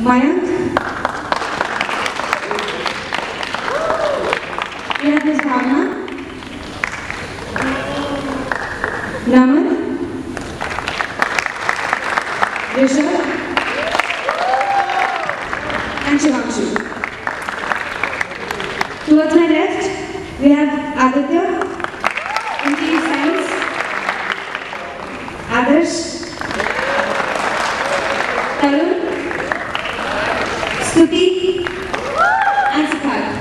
Mayank. We have Ms. Bhavna. Naman. Rishabh. And Shivanshu. Towards my left, we have Aditya in Team Science, Adarsh, Tarun, Stuti, and Siddharth.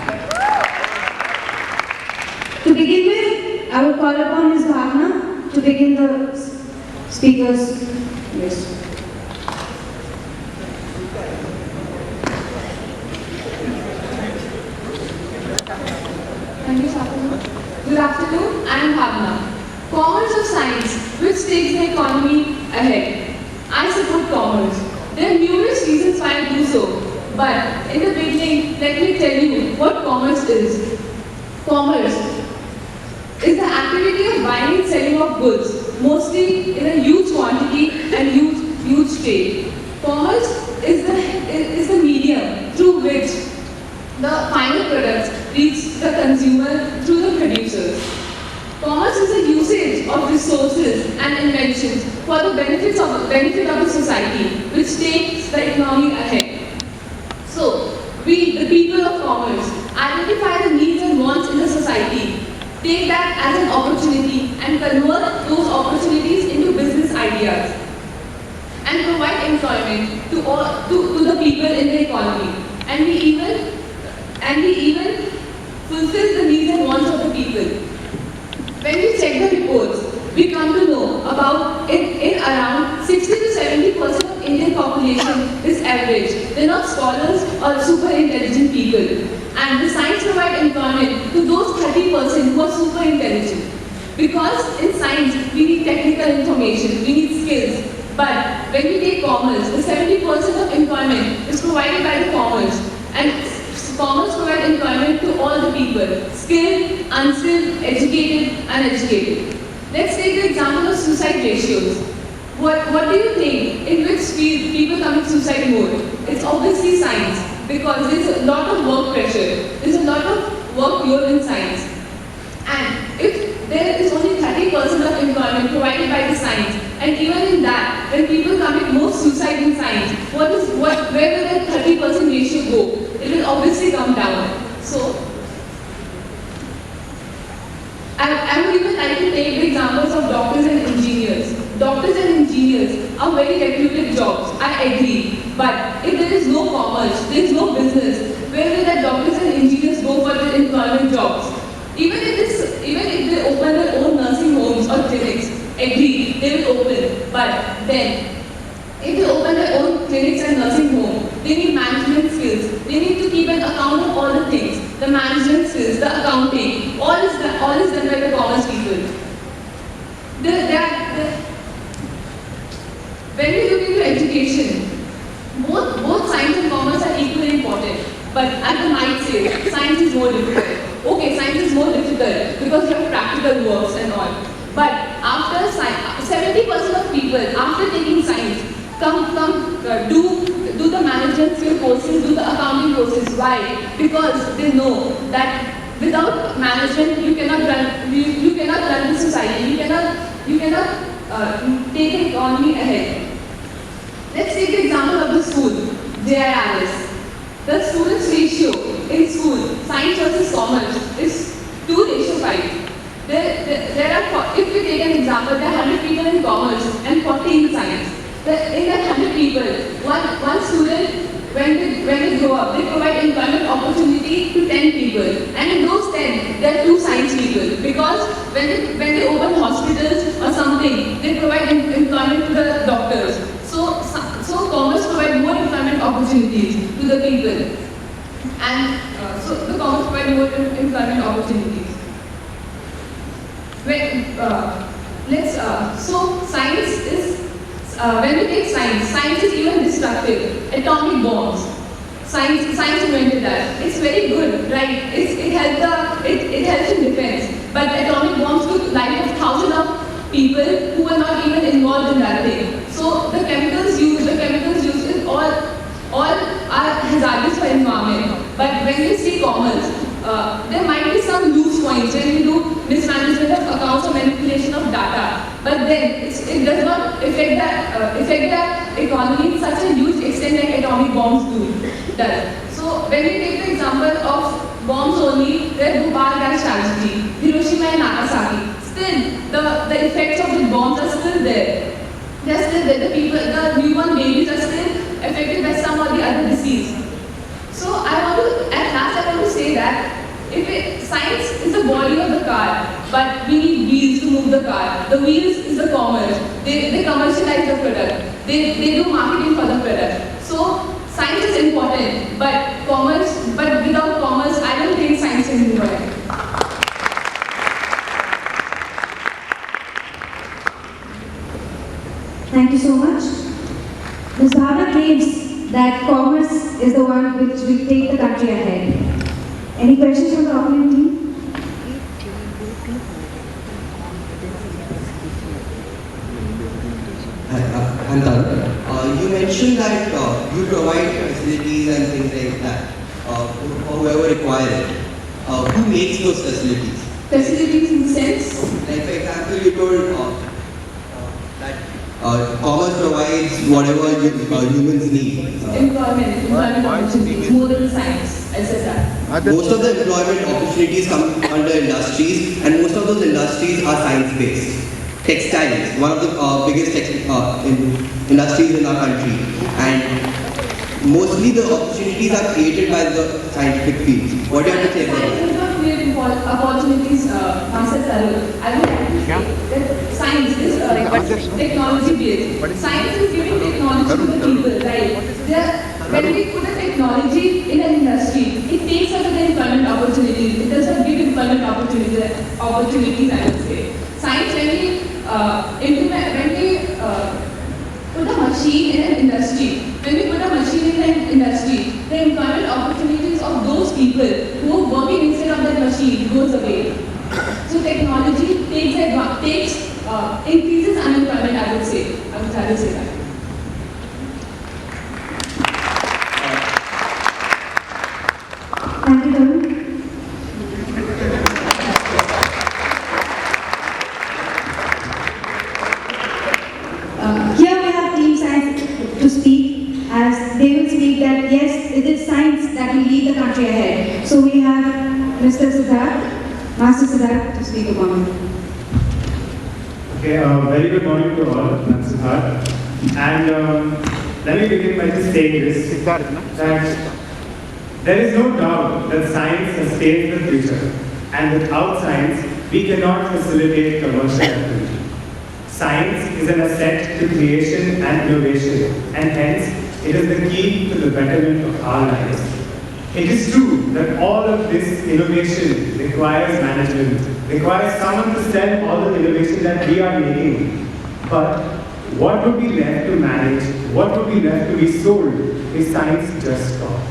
To begin with, I will call upon Ms. Bhavna to begin the speakers list. Thank you, Shakuna. Good afternoon, I am Bhavna. Commerce of science, which takes the economy ahead. I support commerce. There are numerous reasons why I do so, but in the beginning, let me tell you what commerce is. Commerce is the activity of buying and selling of goods, mostly in a huge quantity and huge trade. Commerce is the medium through which the final products reach the consumer through the producers. Commerce is the usage of resources and inventions for the benefit of the society, which takes the economy ahead. So, we, the people of commerce, identify the needs and wants in the society, take that as an opportunity and convert those opportunities into business ideas, and provide employment to the people in the economy. And we even fulfill the needs and wants of the people. When we check the reports, we come to know about in around 60 to 70% of Indian population is average. They're not scholars or super intelligent people. And the science provide employment to those 30% who are super intelligent. Because in science, we need technical information, we need skills. But when we take commerce, the 70% of employment is provided by the commerce. And commerce provides employment to all the people, skilled, unskilled, educated, uneducated. Let's take the example of suicide ratios. What do you think? In which field people commit suicide more? It's obviously science, because there's a lot of work pressure. There's a lot of workload in science. And if there is only 30% of employment provided by the science, and even in that, when people commit more suicide in science, where will that 30% ratio go? It will obviously come down. So, I would even like to take the examples of doctors and engineers. Doctors and engineers are very reputed jobs, I agree. But if there is no commerce, there is no business, where will the doctors and engineers go for their employment jobs? Even if they open their own nursing homes or clinics, agree, they will open. But then, if they open their own clinics and nursing homes, they need management skills. They need to keep an account of all the things. The management skills, the accounting, all is done by the commerce people. When we look into education, both science and commerce are equally important. But as the might say, science is more difficult. Okay, science is more difficult because you have practical works and all. But after science, 70% of people, after taking science, do the management skill courses, do the accounting courses. Why? Because they know that without management, you cannot run the society. You cannot take the economy ahead. Let's take the example of the school, JIRS. The students' ratio in school, science versus commerce, is 2:5. If we take an example, there are 100 people in commerce and 40 in science. In that 100 people, one student, when they grow up, they provide employment opportunity to 10 people. And in those 10, there are 2 science people. Because when they open hospitals or something, they provide employment to the doctors. So commerce provides more employment opportunities to the people. And so the commerce provides more employment opportunities. So science is, when we take science is even destructive. Atomic bombs. Science invented that. It's very good, right? It helps in defense. But atomic bombs took life of thousands of people who were not even involved in that thing. So the chemicals used is all But when we see commerce, there might be some loose points when we do mismanagement of accounts or manipulation of data. But then it does not affect the economy in such a huge extent like atomic bombs does. So when we take the example of bombs only, there's Bhopal gas tragedy, Hiroshima and Nagasaki. Still, the effects of the bombs are still there. They're still there. The newborn babies are still affected by some or the other disease. So at last I want to say that science is the body of the car, but we need wheels to move the car. The wheels is the commerce. They commercialize the product. They do marketing for the product. So science is important, but without commerce, I don't think science is important. Thank you so much. Ms. Bhavna claims that commerce is the one which will take the country ahead. Any questions from the opponent team? I'm Tarun. You mentioned that you provide facilities and things like that for whoever requires it. Who makes those facilities? Facilities in the sense? Like for example, you told that commerce provides whatever humans need. Employment opportunities, more than science, I said that. Most of the employment opportunities come under industries, and most of those industries are science-based. Textiles, one of the biggest industries in our country, and mostly the opportunities are created by the scientific field. What do you have to say about that? Science does not create opportunities, Master Tarun. I would like to say that science is technology-based. Science is giving technology to the people, right? When we put a technology in an industry, it takes away the employment opportunities. It does not give employment opportunities, I would say. Science, when we put a machine in an industry, the employment opportunities of those people who are working instead of that machine goes away. So technology increases unemployment, I would say. I would try to say that. Thank you, Tarun. Here we have Team Science to speak, as they will speak that yes, it is science that will lead the country ahead. So we have Mr. Siddharth, Master Siddharth, to speak upon it. Okay, very good morning to all. I'm Siddharth. And let me begin by just saying this, that there is no doubt that science sustains the future, and without science, we cannot facilitate commercial activity. Science is an asset to creation and innovation, and hence, it is the key to the betterment of our lives. It is true that all of this innovation requires management, requires someone to sell all the innovation that we are making. But what would be left to manage, what would be left to be sold if science just stopped?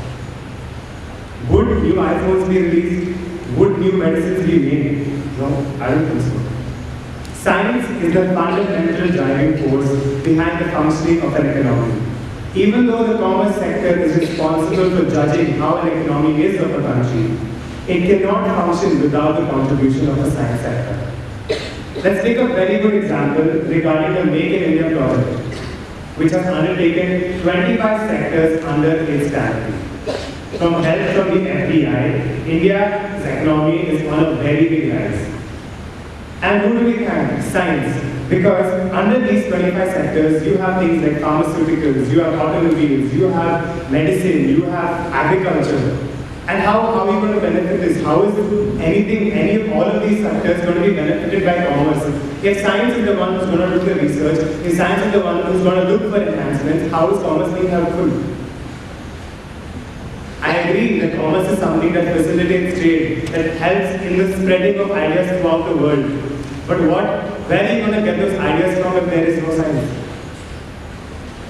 Would new iPhones be released? Would new medicines be made? No, I don't think so. Science is the fundamental driving force behind the functioning of an economy. Even though the commerce sector is responsible for judging how an economy is of a country, it cannot function without the contribution of the science sector. Let's take a very good example regarding the Make in India project, which has undertaken 25 sectors under its canopy. From help from the FDI, India's economy is on a very big rise. And who do we thank? Science. Because under these 25 sectors, you have things like pharmaceuticals, you have automobiles, you have medicine, you have agriculture. And how are we going to benefit this? How is any of all of these sectors going to be benefited by commerce? If science is the one who's going to do the research, if science is the one who's going to look for enhancements, how is commerce being helpful? I agree that commerce is something that facilitates trade, that helps in the spreading of ideas throughout the world. But where are you going to get those ideas from if there is no science?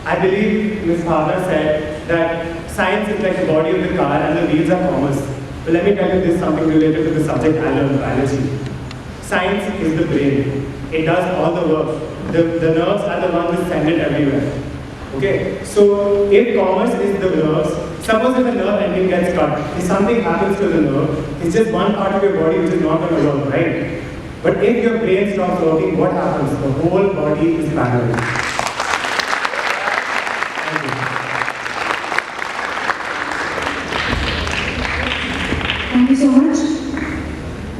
I believe Ms. Bhavna said that science is like the body of the car and the wheels are commerce. But let me tell you this, something related to the subject I learned, biology. Science is the brain. It does all the work. The nerves are the ones that send it everywhere. Okay, so if commerce is the nerves, suppose if a nerve ending gets cut, if something happens to the nerve, it's just one part of your body which is not going to work, right? But if your brain stops working, what happens? The whole body is paralyzed. Thank you. Thank you so much.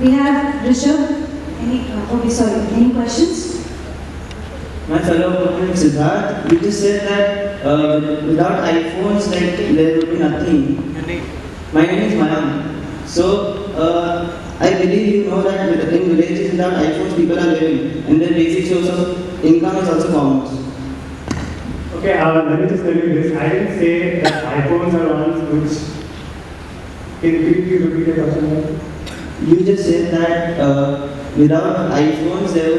We have Rishabh. Any questions? My fellow opponent Siddharth, you just said that without iPhones, like there would be nothing. My name is Mayank. So I believe you know that in villages without iPhones, people are living, and their basic source of income is also commerce. Okay, let me just tell you this. I didn't say that iPhones are ones which. Can you repeat the question? You just said that without iPhones, there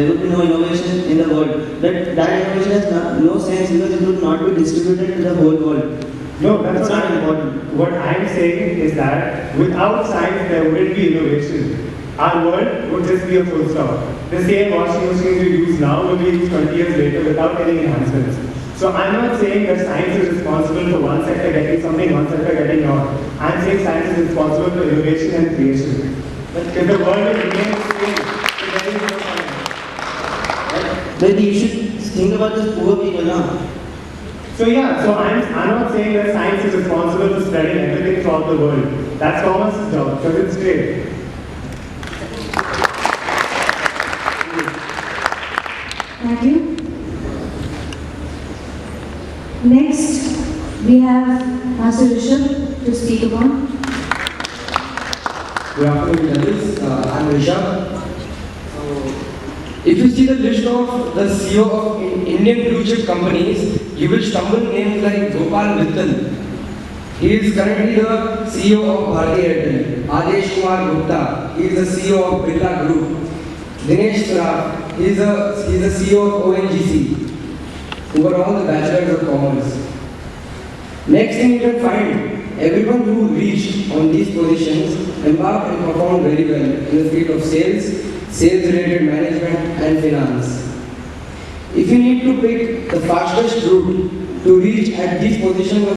would be no innovation in the world. That innovation has no sense because it would not be distributed to the whole world. No, that's It's not important. What I'm saying is that without science, there wouldn't be innovation. Our world would just be a full stop. The same washing machines we use now will be used 20 years later without any enhancements. So I'm not saying that science is responsible for one sector getting something, one sector getting not. I'm saying science is responsible for innovation and creation. But if the world will remain the same, then there is no science. But you should think about those poor people now. So I'm not saying that science is responsible for spreading everything throughout the world. That's commerce's job, because it's trade. Thank you. Next, we have Master Rishabh to speak upon. Good afternoon, judges. I'm Rishabh. If you see the list of the CEO of Indian blue chip companies, you will stumble names like Gopal Vittal. He is currently the CEO of Bharti Airtel. Adesh Kumar Gupta. He is the CEO of Birla Group. Dinesh Saraf. He is the CEO of ONGC. Who are all the bachelors of commerce. Next thing you can find, everyone who reached on these positions embarked and performed very well in the field of sales-related management and finance. If you need to pick the fastest route to reach at these positions